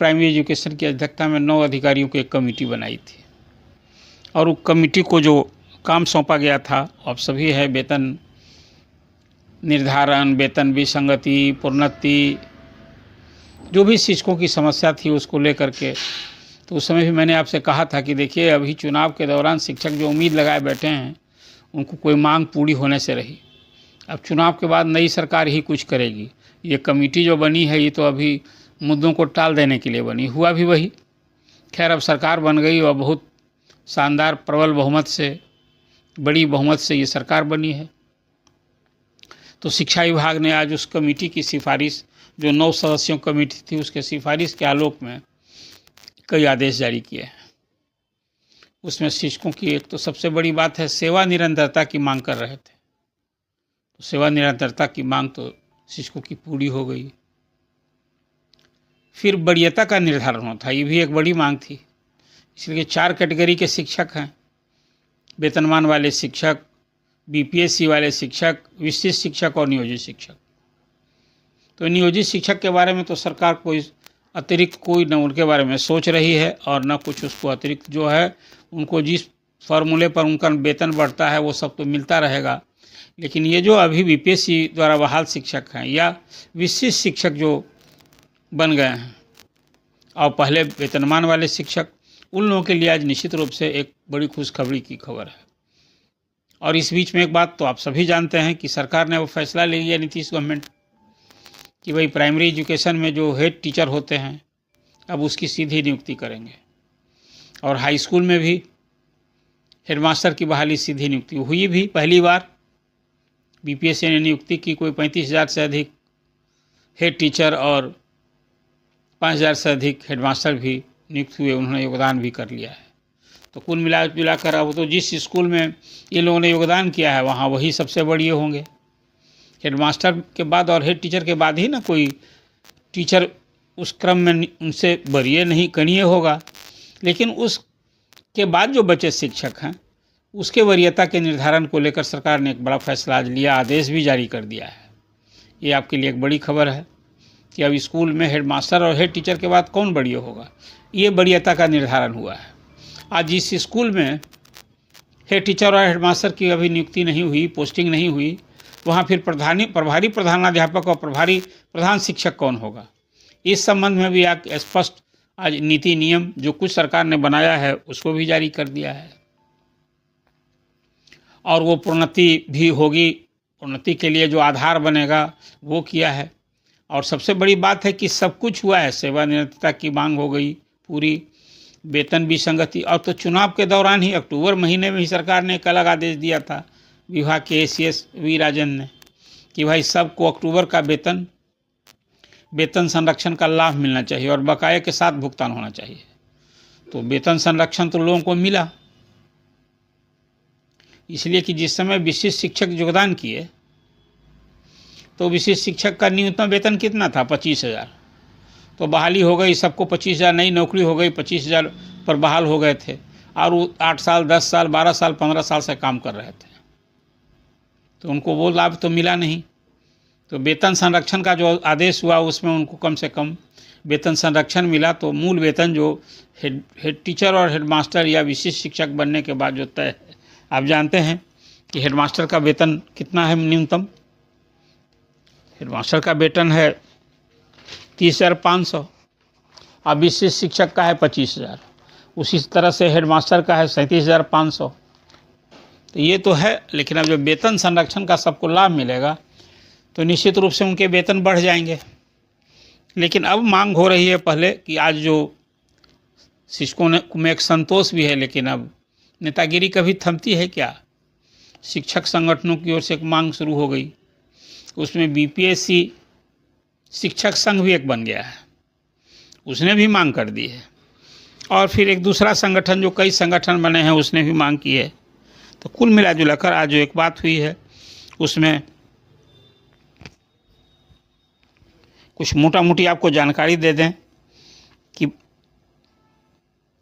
Primary education की अध्यक्षता में 9 अधिकारियों की एक कमेटी बनाई थी और उस कमेटी को जो काम सौंपा गया था अब सभी है वेतन निर्धारण, वेतन विसंगति, प्रोन्नति, जो भी शिक्षकों की समस्या थी उसको लेकर के। तो उस समय भी मैंने आपसे कहा था कि देखिए अभी चुनाव के दौरान शिक्षक जो उम्मीद लगाए बैठे हैं उनको कोई मांग पूरी होने से रही। अब चुनाव के बाद नई सरकार ही कुछ करेगी। ये कमेटी जो बनी है ये तो अभी मुद्दों को टाल देने के लिए बनी, हुआ भी वही। खैर अब सरकार बन गई और बहुत शानदार प्रबल बहुमत से, बड़ी बहुमत से ये सरकार बनी है। तो शिक्षा विभाग ने आज उस कमेटी की सिफारिश, जो 9 सदस्यों कमेटी थी, उसके सिफारिश के आलोक में कई आदेश जारी किए हैं। उसमें शिक्षकों की एक तो सबसे बड़ी बात है सेवा निरंतरता की मांग कर रहे थे। तो सेवा निरंतरता की मांग तो शिक्षकों की पूरी हो गई। फिर वरीयता का निर्धारण होता था, ये भी एक बड़ी मांग थी। इसलिए 4 कैटेगरी के शिक्षक हैं, वेतनमान वाले शिक्षक, बीपीएससी वाले शिक्षक, विशिष्ट शिक्षक और नियोजित शिक्षक। तो नियोजित शिक्षक के बारे में तो सरकार कोई अतिरिक्त कोई न उनके बारे में सोच रही है और न कुछ उसको अतिरिक्त जो है उनको जिस फॉर्मूले पर उनका वेतन बढ़ता है वो सब तो मिलता रहेगा। लेकिन ये जो अभी बीपीएससी द्वारा बहाल शिक्षक हैं या विशिष्ट शिक्षक जो बन गए हैं और पहले वेतनमान वाले शिक्षक, उन लोगों के लिए आज निश्चित रूप से एक बड़ी खुशखबरी की खबर है। और इस बीच में एक बात तो आप सभी जानते हैं कि सरकार ने वो फैसला ले लिया, नीतीश गवर्नमेंट, कि भाई प्राइमरी एजुकेशन में जो हेड टीचर होते हैं अब उसकी सीधी नियुक्ति करेंगे और हाई स्कूल में भी हेडमास्टर की बहाली सीधी नियुक्ति हुई भी पहली बार। बीपीएससी ने नियुक्ति की, कोई 35,000 से अधिक हेड टीचर और 5,000 से अधिक हेडमास्टर भी नियुक्त हुए, उन्होंने योगदान भी कर लिया है। तो कुल मिला जुलाकर अब तो जिस स्कूल में ये लोगों ने योगदान किया है वहाँ वही सबसे बड़े होंगे। हेडमास्टर के बाद और हेड टीचर के बाद ही ना कोई टीचर उस क्रम में उनसे वरीय नहीं कनीय होगा। लेकिन उसके बाद जो बचे शिक्षक हैं उसके वरीयता के निर्धारण को लेकर सरकार ने एक बड़ा फैसला आज लिया, आदेश भी जारी कर दिया है। ये आपके लिए एक बड़ी खबर है कि अब स्कूल में हेडमास्टर और हेड टीचर के बाद कौन वरीय होगा, ये वरीयता का निर्धारण हुआ है। आज जिस स्कूल में हेड टीचर और हेडमास्टर की अभी नियुक्ति नहीं हुई, पोस्टिंग नहीं हुई, वहाँ फिर प्रभारी प्रधानाध्यापक और प्रभारी प्रधान शिक्षक कौन होगा, इस संबंध में भी एक स्पष्ट आज नीति नियम जो कुछ सरकार ने बनाया है उसको भी जारी कर दिया है। और वो प्रोन्नति भी होगी, प्रोन्नति के लिए जो आधार बनेगा वो किया है। और सबसे बड़ी बात है कि सब कुछ हुआ है, सेवा निरंतरता की मांग हो गई पूरी, वेतन विसंगति। और तो चुनाव के दौरान ही अक्टूबर महीने में ही सरकार ने एक अलग आदेश दिया था विभाग के एसीएस वी राजन ने कि भाई सबको अक्टूबर का वेतन संरक्षण का लाभ मिलना चाहिए और बकाये के साथ भुगतान होना चाहिए। तो वेतन संरक्षण तो लोगों को मिला, इसलिए कि जिस समय विशिष्ट शिक्षक योगदान किए तो विशिष्ट शिक्षक का न्यूनतम वेतन कितना था, 25,000। तो बहाली हो गई, सबको 25,000, नई नौकरी हो गई, 25,000 पर बहाल हो गए थे और वो 8 साल 10 साल 12 साल 15 साल से काम कर रहे थे, तो उनको वो लाभ तो मिला नहीं। तो वेतन संरक्षण का जो आदेश हुआ उसमें उनको कम से कम वेतन संरक्षण मिला। तो मूल वेतन जो हेड टीचर और हेडमास्टर या विशिष्ट शिक्षक बनने के बाद जो तय है, आप जानते हैं कि हेडमास्टर का वेतन कितना है न्यूनतम, हेडमास्टर का वेतन है 30,500 और विशिष्ट शिक्षक का है 25,000। उसी तरह से हेडमास्टर का है 37,500। तो ये तो है, लेकिन अब जब वेतन संरक्षण का सबको लाभ मिलेगा तो निश्चित रूप से उनके वेतन बढ़ जाएंगे। लेकिन अब मांग हो रही है पहले कि आज जो शिक्षकों में एक संतोष भी है, लेकिन अब नेतागिरी कभी थमती है क्या। शिक्षक संगठनों की ओर से एक मांग शुरू हो गई, उसमें बीपीएससी शिक्षक संघ भी एक बन गया है, उसने भी मांग कर दी है। और फिर एक दूसरा संगठन जो कई संगठन बने हैं उसने भी मांग की है। तो कुल मिला जुलाकर आज जो एक बात हुई है उसमें कुछ मोटा मोटी आपको जानकारी दे दें कि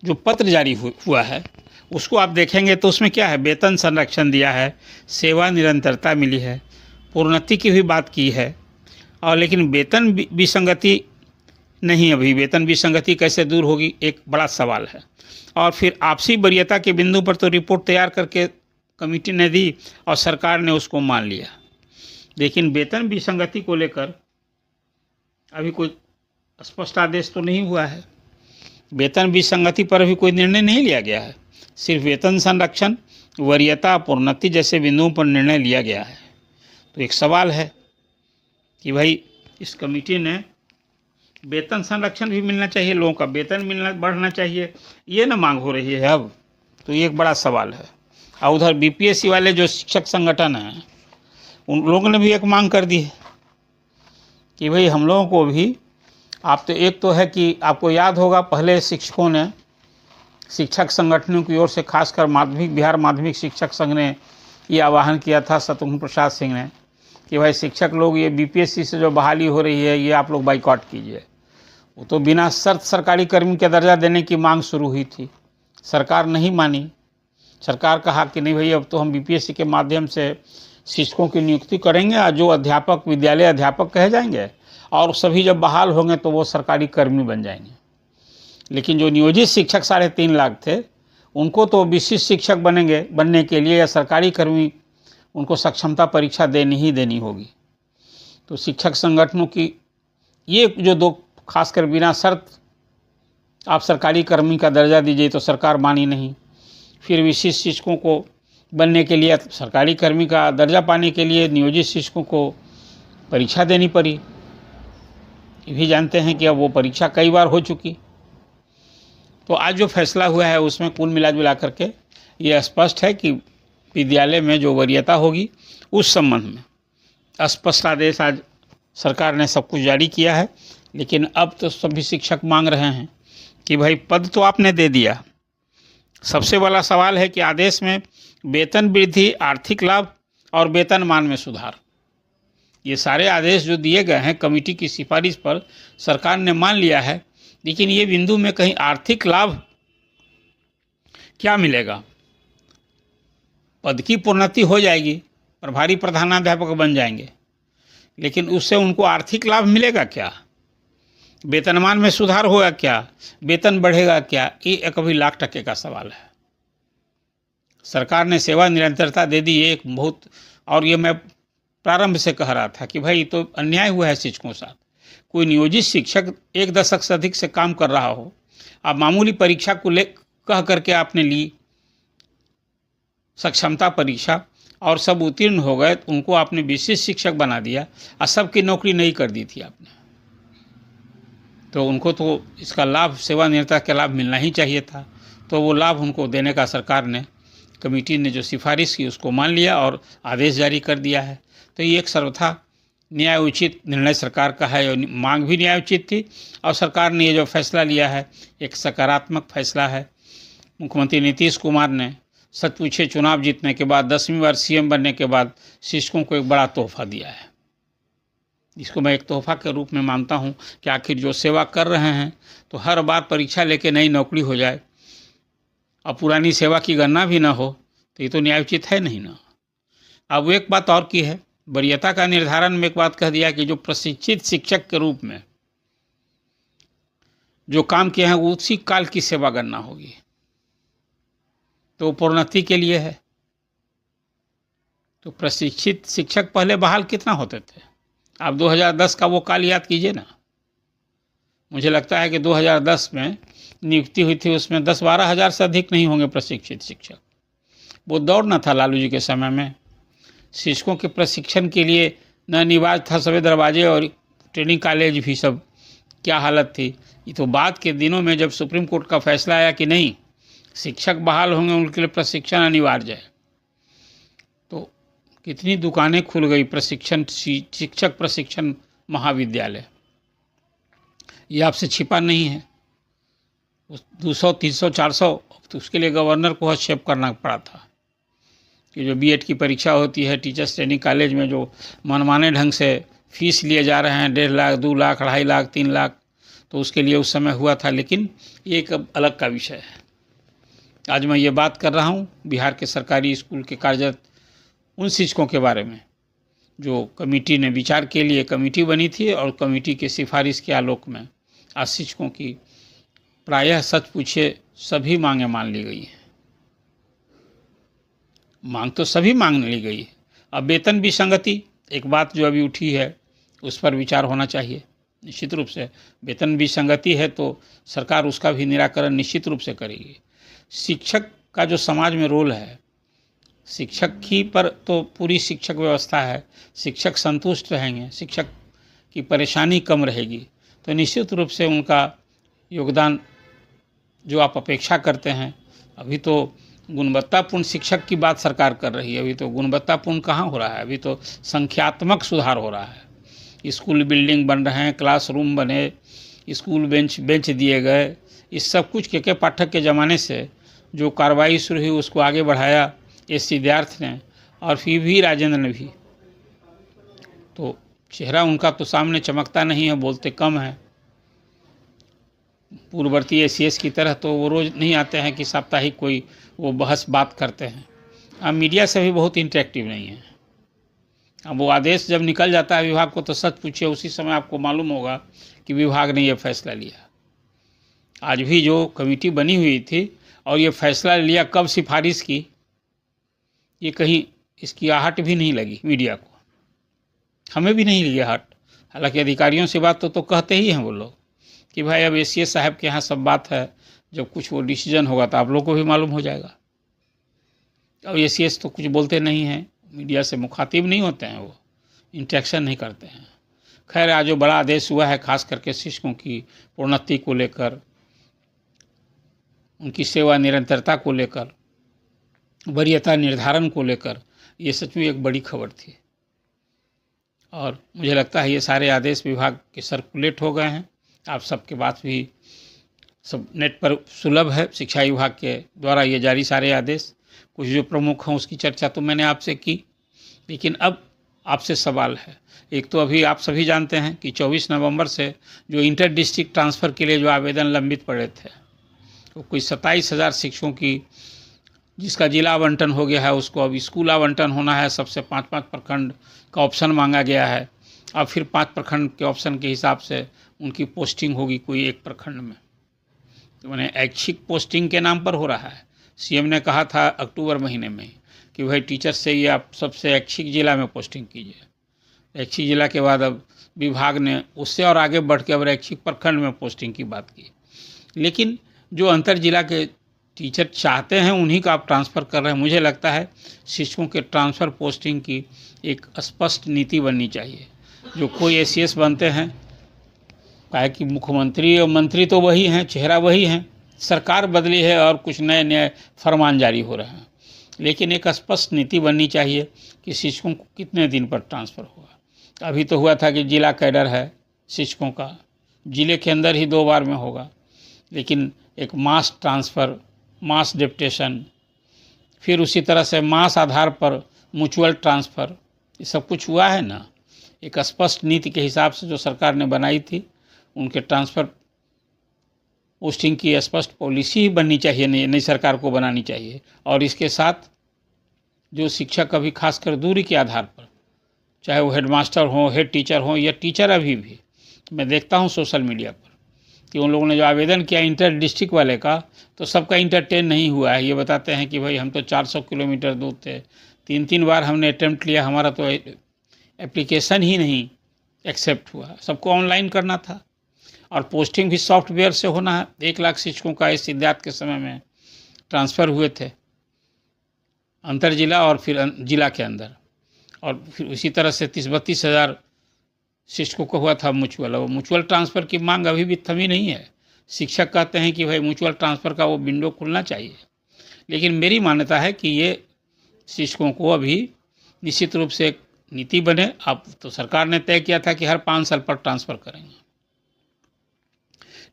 जो पत्र जारी हुआ है उसको आप देखेंगे तो उसमें क्या है, वेतन संरक्षण दिया है, सेवा निरंतरता मिली है, प्रोन्नति की भी बात की है, और लेकिन वेतन विसंगति नहीं, अभी वेतन विसंगति कैसे दूर होगी, एक बड़ा सवाल है। और फिर आपसी वरीयता के बिंदु पर तो रिपोर्ट तैयार करके कमेटी ने दी और सरकार ने उसको मान लिया, लेकिन वेतन विसंगति को लेकर अभी कोई स्पष्ट आदेश तो नहीं हुआ है। वेतन विसंगति पर अभी कोई निर्णय नहीं लिया गया है। सिर्फ वेतन संरक्षण, वरीयता, प्रोन्नति जैसे बिंदुओं पर निर्णय लिया गया है। तो एक सवाल है कि भाई इस कमेटी ने वेतन संरक्षण भी मिलना चाहिए, लोगों का वेतन मिलना बढ़ना चाहिए, ये ना मांग हो रही है अब। तो ये एक बड़ा सवाल है। और उधर बीपीएससी वाले जो शिक्षक संगठन हैं, उन लोगों ने भी एक मांग कर दी है कि भाई हम लोगों को भी, आप तो एक तो है कि आपको याद होगा पहले शिक्षकों ने, शिक्षक संगठनों की ओर से खासकर बिहार माध्यमिक शिक्षक संघ ने ये आह्वान किया था शत्रुघ्न प्रसाद सिंह ने कि भाई शिक्षक लोग ये बीपीएससी से जो बहाली हो रही है ये आप लोग बाइकआउट कीजिए। वो तो बिना शर्त सरकारी कर्मी का दर्जा देने की मांग शुरू हुई थी, सरकार नहीं मानी। सरकार कहा कि नहीं भाई अब तो हम बीपीएससी के माध्यम से शिक्षकों की नियुक्ति करेंगे और जो अध्यापक विद्यालय अध्यापक कहे जाएंगे और सभी जब बहाल होंगे तो वो सरकारी कर्मी बन जाएंगे। लेकिन जो नियोजित शिक्षक 3.5 लाख थे उनको तो विशिष्ट शिक्षक बनने के लिए या सरकारी कर्मी उनको सक्षमता परीक्षा देनी होगी। तो शिक्षक संगठनों की ये जो दो, खासकर बिना शर्त आप सरकारी कर्मी का दर्जा दीजिए तो सरकार मानी नहीं। फिर विशिष्ट शिक्षकों को बनने के लिए, सरकारी कर्मी का दर्जा पाने के लिए नियोजित शिक्षकों को परीक्षा देनी पड़ी। ये भी जानते हैं कि अब वो परीक्षा कई बार हो चुकी। तो आज जो फैसला हुआ है उसमें कुल मिला करके ये स्पष्ट है कि विद्यालय में जो वरीयता होगी उस संबंध में स्पष्ट आदेश आज सरकार ने सब कुछ जारी किया है। लेकिन अब तो सभी शिक्षक मांग रहे हैं कि भाई पद तो आपने दे दिया, सबसे बड़ा सवाल है कि आदेश में वेतन वृद्धि, आर्थिक लाभ और वेतनमान में सुधार, ये सारे आदेश जो दिए गए हैं कमेटी की सिफारिश पर सरकार ने मान लिया है। लेकिन ये बिंदु में कहीं आर्थिक लाभ क्या मिलेगा? पद की प्रोन्नति हो जाएगी, प्रभारी प्रधानाध्यापक बन जाएंगे, लेकिन उससे उनको आर्थिक लाभ मिलेगा क्या? वेतनमान में सुधार होगा क्या? वेतन बढ़ेगा क्या? ये कभी $1,00,000 का सवाल है। सरकार ने सेवा निरंतरता दे दी, एक बहुत, और ये मैं प्रारंभ से कह रहा था कि भाई तो अन्याय हुआ है शिक्षकों के साथ। कोई नियोजित शिक्षक 1 दशक से अधिक से काम कर रहा हो, आप मामूली परीक्षा को कह करके आपने ली सक्षमता परीक्षा और सब उत्तीर्ण हो गए, तो उनको आपने विशिष्ट शिक्षक बना दिया और सबकी नौकरी नहीं कर दी थी आपने। तो उनको तो इसका लाभ, सेवानिरंतरता का लाभ मिलना ही चाहिए था। तो वो लाभ उनको देने का सरकार ने, कमेटी ने जो सिफारिश की उसको मान लिया और आदेश जारी कर दिया है। तो ये एक सर्वथा न्याय उचित निर्णय सरकार का है और मांग भी न्याय उचित थी। और सरकार ने ये जो फैसला लिया है एक सकारात्मक फैसला है। मुख्यमंत्री नीतीश कुमार ने सच पूछे चुनाव जीतने के बाद 10वीं बार सीएम बनने के बाद शिक्षकों को एक बड़ा तोहफा दिया है, जिसको मैं एक तोहफा के रूप में मानता हूं कि आखिर जो सेवा कर रहे हैं तो हर बार परीक्षा लेके नई नौकरी हो जाए और पुरानी सेवा की गणना भी ना हो, तो ये तो न्यायोचित है नहीं ना। अब एक बात और की है, वरीयता का निर्धारण में एक बात कह दिया कि जो प्रशिक्षित शिक्षक के रूप में जो काम किए हैं उसी काल की सेवा गणना होगी, तो प्रोन्नति के लिए है। तो प्रशिक्षित शिक्षक पहले बहाल कितना होते थे? आप 2010 का वो काल याद कीजिए ना। मुझे लगता है कि 2010 में नियुक्ति हुई थी, उसमें 10-12 हज़ार से अधिक नहीं होंगे प्रशिक्षित शिक्षक। वो दौड़ न था लालू जी के समय में। शिक्षकों के प्रशिक्षण के लिए न निवाज था, सभी दरवाजे और ट्रेनिंग कॉलेज भी सब क्या हालत थी। ये तो बाद के दिनों में जब सुप्रीम कोर्ट का फैसला आया कि नहीं शिक्षक बहाल होंगे उनके लिए प्रशिक्षण अनिवार्य है, तो कितनी दुकानें खुल गई प्रशिक्षण, शिक्षक प्रशिक्षण महाविद्यालय। ये आपसे छिपा नहीं है। 200, 300, 400 तो उसके लिए गवर्नर को हस्तक्षेप करना पड़ा था कि जो बीएड की परीक्षा होती है टीचर्स ट्रेनिंग कॉलेज में जो मनमाने ढंग से फीस लिए जा रहे हैं 1.5 लाख, 2 लाख, 2.5 लाख, 3 लाख, तो उसके लिए उस समय हुआ था। लेकिन ये एक अलग का विषय है। आज मैं ये बात कर रहा हूँ बिहार के सरकारी स्कूल के कार्यरत उन शिक्षकों के बारे में जो कमेटी ने विचार के लिए कमेटी बनी थी और कमेटी की सिफारिश के आलोक में आज शिक्षकों की प्रायः सच पूछे सभी मांगें मान ली गई हैं। मांग तो सभी मांग ली गई है। अब वेतन विसंगति एक बात जो अभी उठी है, उस पर विचार होना चाहिए। निश्चित रूप से वेतन विसंगति है तो सरकार उसका भी निराकरण निश्चित रूप से करेगी। शिक्षक का जो समाज में रोल है, शिक्षक ही पर तो पूरी शिक्षक व्यवस्था है। शिक्षक संतुष्ट रहेंगे, शिक्षक की परेशानी कम रहेगी, तो निश्चित रूप से उनका योगदान जो आप अपेक्षा करते हैं। अभी तो गुणवत्तापूर्ण शिक्षक की बात सरकार कर रही है, अभी तो गुणवत्तापूर्ण कहाँ हो रहा है, अभी तो संख्यात्मक सुधार हो रहा है। स्कूल बिल्डिंग बन रहे हैं, क्लासरूम बने, स्कूल बेंच दिए गए, इस सब कुछ के पाठक के ज़माने से जो कार्रवाई शुरू हुई उसको आगे बढ़ाया सिद्धार्थ ने और फिर भी राजेंद्र ने भी। तो चेहरा उनका तो सामने चमकता नहीं है, बोलते कम है। पूर्ववर्ती एसीएस की तरह तो वो रोज़ नहीं आते हैं कि साप्ताहिक कोई वो बहस बात करते हैं। अब मीडिया से भी बहुत इंटरेक्टिव नहीं है। अब वो आदेश जब निकल जाता है विभाग को तो सच पूछे उसी समय आपको मालूम होगा कि विभाग ने ये फैसला लिया। आज भी जो कमेटी बनी हुई थी और ये फैसला लिया, कब सिफारिश की, ये कहीं इसकी आहट भी नहीं लगी मीडिया को, हमें भी नहीं लगी आहट। हालांकि अधिकारियों से बात तो कहते ही हैं वो लोग कि भाई अब एसीएस साहब के यहाँ सब बात है, जब कुछ वो डिसीजन होगा तो आप लोग को भी मालूम हो जाएगा। अब एसीएस तो कुछ बोलते नहीं हैं, मीडिया से मुखातिब नहीं होते हैं, वो इंटरेक्शन नहीं करते हैं। खैर, आज जो बड़ा आदेश हुआ है खास करके शिक्षकों की प्रोन्नति को लेकर, उनकी सेवा निरंतरता को लेकर, वरीयता निर्धारण को लेकर, ये सच में एक बड़ी खबर थी। और मुझे लगता है ये सारे आदेश विभाग के सर्कुलेट हो गए हैं। आप सबके पास भी सब नेट पर सुलभ है। शिक्षा विभाग के द्वारा ये जारी सारे आदेश, कुछ जो प्रमुख हैं उसकी चर्चा तो मैंने आपसे की, लेकिन अब आपसे सवाल है। एक तो अभी आप सभी जानते हैं कि 24 नवंबर से जो इंटर डिस्ट्रिक्ट ट्रांसफ़र के लिए जो आवेदन लंबित पड़े थे, तो कोई 27,000 शिक्षकों की जिसका जिला आवंटन हो गया है, उसको अब स्कूल आवंटन होना है। सबसे 5-5 प्रखंड का ऑप्शन मांगा गया है। अब फिर 5 प्रखंड के ऑप्शन के हिसाब से उनकी पोस्टिंग होगी कोई एक प्रखंड में। तो मैंने ऐच्छिक पोस्टिंग के नाम पर हो रहा है। सीएम ने कहा था अक्टूबर महीने में कि भाई टीचर से ये आप सबसे ऐच्छिक जिला में पोस्टिंग कीजिए। ऐच्छिक जिला के बाद अब विभाग ने उससे और आगे बढ़ के अब ऐच्छिक प्रखंड में पोस्टिंग की बात की। लेकिन जो अंतर जिला के टीचर चाहते हैं उन्हीं का आप ट्रांसफ़र कर रहे हैं। मुझे लगता है शिक्षकों के ट्रांसफ़र पोस्टिंग की एक स्पष्ट नीति बननी चाहिए। जो कोई एसीएस बनते हैं, काहे कि मुख्यमंत्री और मंत्री तो वही हैं, चेहरा वही हैं, सरकार बदली है और कुछ नए नए फरमान जारी हो रहे हैं, लेकिन एक स्पष्ट नीति बननी चाहिए कि शिक्षकों को कितने दिन पर ट्रांसफ़र होगा। अभी तो हुआ था कि जिला कैडर है शिक्षकों का, जिले के अंदर ही 2 बार में होगा, लेकिन एक मास ट्रांसफ़र, मास डेप्यूटेशन, फिर उसी तरह से मास आधार पर म्यूचुअल ट्रांसफ़र, ये सब कुछ हुआ है ना। एक स्पष्ट नीति के हिसाब से जो सरकार ने बनाई थी, उनके ट्रांसफ़र पोस्टिंग की स्पष्ट पॉलिसी ही बननी चाहिए, नई सरकार को बनानी चाहिए। और इसके साथ जो शिक्षक अभी खासकर दूरी के आधार पर, चाहे वो हेडमास्टर हो, हेड टीचर हो या टीचर, अभी भी मैं देखता हूँ सोशल मीडिया पर कि उन लोगों ने जो आवेदन किया इंटर डिस्ट्रिक्ट वाले का, तो सबका इंटरटेन नहीं हुआ है। ये बताते हैं कि भाई हम तो 400 किलोमीटर दूर थे, 3-3 बार हमने अटेम्प्ट लिया, हमारा तो एप्लीकेशन ही नहीं एक्सेप्ट हुआ। सबको ऑनलाइन करना था और पोस्टिंग भी सॉफ्टवेयर से होना है। 1 लाख शिक्षकों का इस सिद्धार्थ के समय में ट्रांसफ़र हुए थे अंतर जिला और फिर जिला के अंदर, और फिर उसी तरह से 30-32 हज़ार शिक्षकों को हुआ था म्यूचुअल। और म्यूचुअल ट्रांसफ़र की मांग अभी भी थमी नहीं है। शिक्षक कहते हैं कि भाई म्यूचुअल ट्रांसफ़र का वो विंडो खुलना चाहिए, लेकिन मेरी मान्यता है कि ये शिक्षकों को अभी निश्चित रूप से एक नीति बने। अब तो सरकार ने तय किया था कि हर 5 साल पर ट्रांसफ़र करेंगे,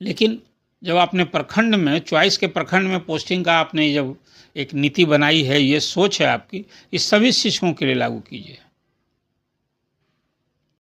लेकिन जब आपने प्रखंड में, चॉइस के प्रखंड में पोस्टिंग का आपने जब एक नीति बनाई है, ये सोच है आपकी, इस सभी शिक्षकों के लिए लागू कीजिए।